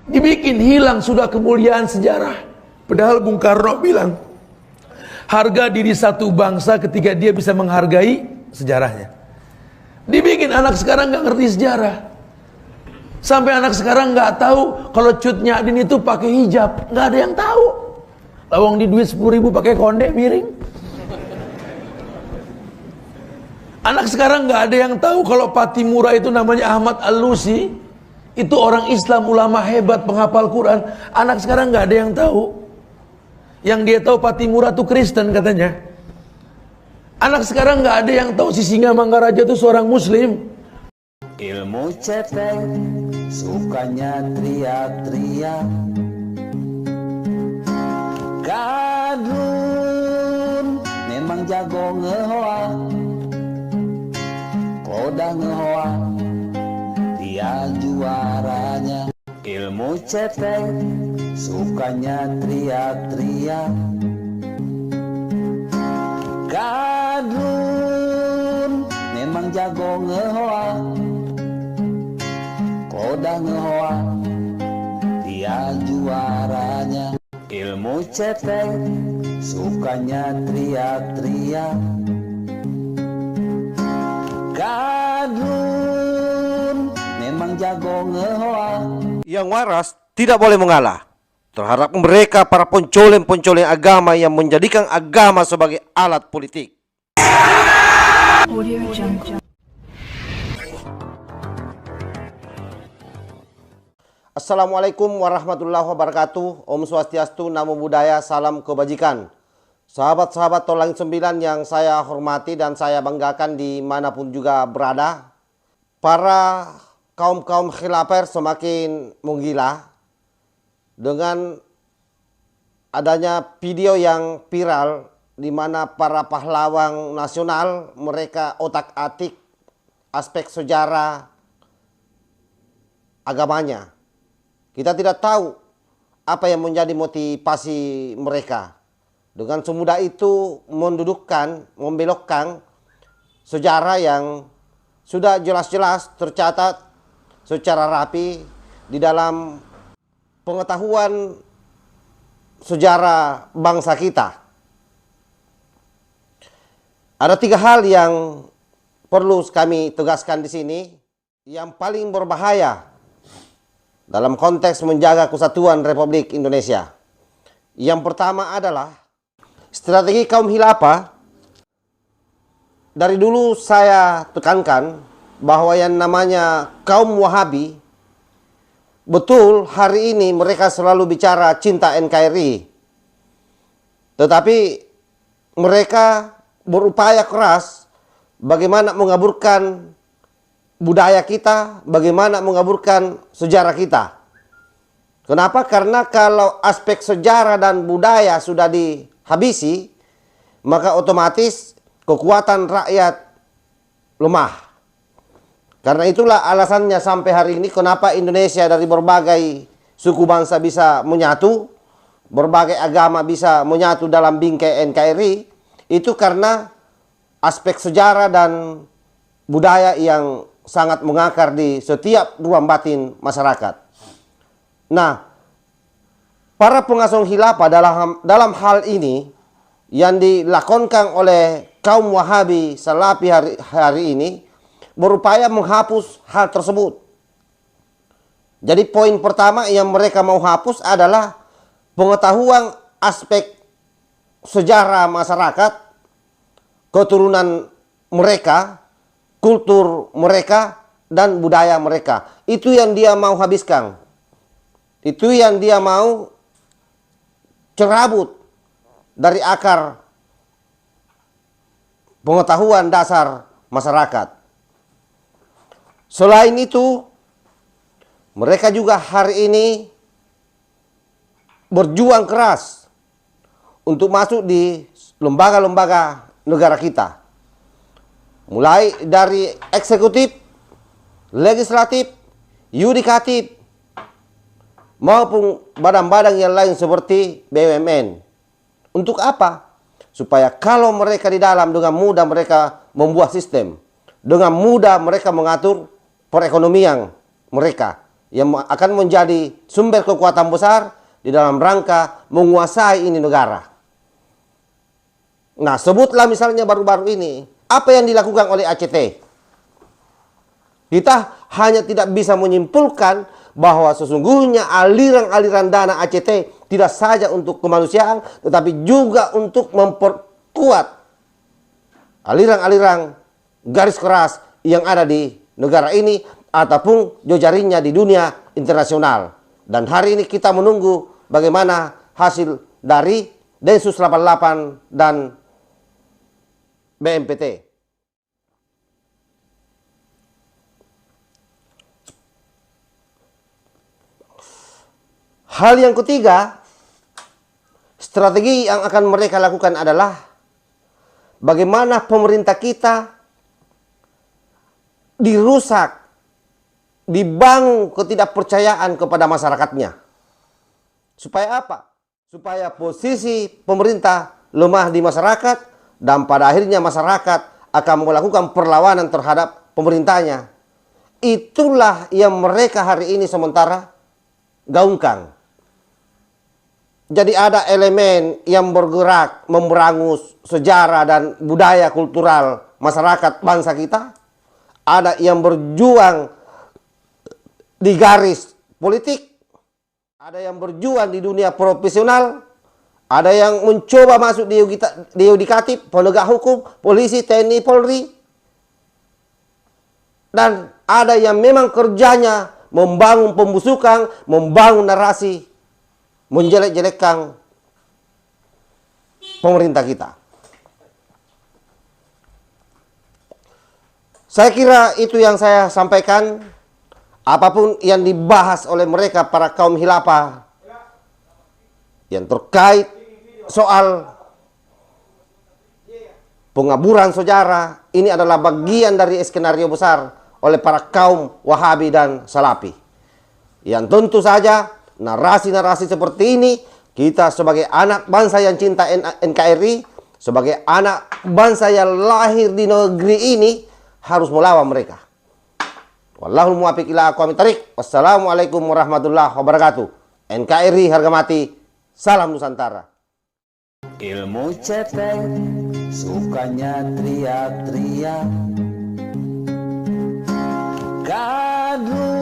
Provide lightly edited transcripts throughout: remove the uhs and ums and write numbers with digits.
Dibikin hilang sudah kemuliaan sejarah. Padahal Bung Karno bilang, harga diri satu bangsa ketika dia bisa menghargai sejarahnya. Dibikin anak sekarang gak ngerti sejarah. Sampai anak sekarang gak tahu kalau Cut Nyak Dien itu pakai hijab. Gak ada yang tahu. Lawang di duit 10.000 pakai konde miring. Anak sekarang gak ada yang tahu kalau Patimura itu namanya Ahmad Al-Lusi. Itu orang Islam, ulama hebat, penghafal Quran. Anak sekarang gak ada yang tahu. Yang dia tahu Patimura itu Kristen katanya. Anak sekarang gak ada yang tahu si Singa Manggaraja itu seorang Muslim. Ilmu cetek, sukanya teriak-teriak. Gadun, memang jago ngehoa. Kodah ngehoa, dia juaranya. Ilmu cetek, sukanya teriak-teriak. Gadun, memang jago ngehoa. Kodah ngehoa, dia juaranya. Ilmu cetek, sukanya teriak-teriak. Gadun, memang jago ngehoa. Yang waras tidak boleh mengalah terhadap mereka para pencoleng-pencoleng agama yang menjadikan agama sebagai alat politik. Assalamualaikum warahmatullahi wabarakatuh. Om Swastiastu, Namo Buddhaya, salam kebajikan. Sahabat-sahabat Tolang 9 yang saya hormati dan saya banggakan dimanapun juga berada. Para kaum-kaum khilafah semakin menggila dengan adanya video yang viral di mana para pahlawan nasional mereka otak-atik aspek sejarah agamanya. Kita tidak tahu apa yang menjadi motivasi mereka. Dengan semudah itu mendudukkan, membelokkan sejarah yang sudah jelas-jelas tercatat secara rapi di dalam pengetahuan sejarah bangsa kita. Ada 3 hal yang perlu kami tegaskan di sini. Yang paling berbahaya dalam konteks menjaga kesatuan Republik Indonesia. Yang pertama adalah strategi kaum khilafah. Dari dulu saya tekankan bahwa yang namanya kaum Wahabi, betul hari ini mereka selalu bicara cinta NKRI. Tetapi mereka berupaya keras bagaimana mengaburkan budaya kita, bagaimana mengaburkan sejarah kita. Kenapa? Karena kalau aspek sejarah dan budaya sudah dihabisi, maka otomatis kekuatan rakyat lemah. Karena itulah alasannya sampai hari ini kenapa Indonesia dari berbagai suku bangsa bisa menyatu, berbagai agama bisa menyatu dalam bingkai NKRI, itu karena aspek sejarah dan budaya yang sangat mengakar di setiap ruang batin masyarakat. Nah, para pengasuh khilafah dalam hal ini yang dilakonkan oleh kaum Wahabi Salafi hari ini berupaya menghapus hal tersebut. Jadi poin pertama yang mereka mau hapus adalah pengetahuan aspek sejarah masyarakat, keturunan mereka, kultur mereka, dan budaya mereka. Itu yang dia mau habiskan. Itu yang dia mau cerabut dari akar pengetahuan dasar masyarakat. Selain itu, mereka juga hari ini berjuang keras untuk masuk di lembaga-lembaga negara kita. Mulai dari eksekutif, legislatif, yudikatif, maupun badan-badan yang lain seperti BUMN. Untuk apa? Supaya kalau mereka di dalam dengan mudah mereka membuat sistem. Dengan mudah mereka mengatur perekonomian mereka. yang akan menjadi sumber kekuatan besar di dalam rangka menguasai ini negara. Nah, sebutlah misalnya baru-baru ini, apa yang dilakukan oleh ACT. Kita hanya tidak bisa menyimpulkan bahwa sesungguhnya aliran-aliran dana ACT tidak saja untuk kemanusiaan, tetapi juga untuk memperkuat aliran-aliran garis keras yang ada di negara ini ataupun jejaringnya di dunia internasional. Dan hari ini kita menunggu bagaimana hasil dari Densus 88 dan BNPT. Hal yang ketiga, strategi yang akan mereka lakukan adalah bagaimana pemerintah kita dirusak, dibangun ketidakpercayaan kepada masyarakatnya. Supaya apa? Supaya posisi pemerintah lemah di masyarakat dan pada akhirnya masyarakat akan melakukan perlawanan terhadap pemerintahnya. Itulah yang mereka hari ini sementara gaungkan. Jadi ada elemen yang bergerak memberangus sejarah dan budaya kultural masyarakat bangsa kita. Ada yang berjuang di garis politik. Ada yang berjuang di dunia profesional. Ada yang mencoba masuk di yudikatif, penegak hukum, polisi, TNI, Polri. Dan ada yang memang kerjanya membangun pembusukan, membangun narasi, menjelek-jelekkan pemerintah kita. Saya kira itu yang saya sampaikan. Apapun yang dibahas oleh mereka para kaum khilafah yang terkait soal pengaburan sejarah, ini adalah bagian dari skenario besar oleh para kaum Wahabi dan Salafi. Yang tentu saja narasi-narasi seperti ini, kita sebagai anak bangsa yang cinta NKRI, sebagai anak bangsa yang lahir di negeri ini, harus melawan mereka. Wallahul muwaffiq ila aqwamit thariq. Wassalamualaikum warahmatullahi wabarakatuh. NKRI harga mati. Salam Nusantara. Ilmu cetek, sukanya teriak-teriak. Kadrun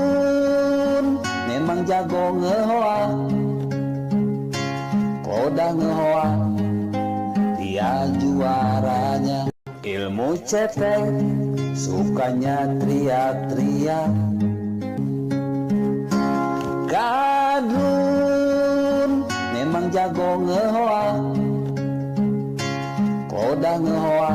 memang jago ngehoa, kodah ngehoa, dia juaranya. Ilmu cetek, sukanya teriak-teriak. Kadrun memang jago ngehoa, kodah ngehoa,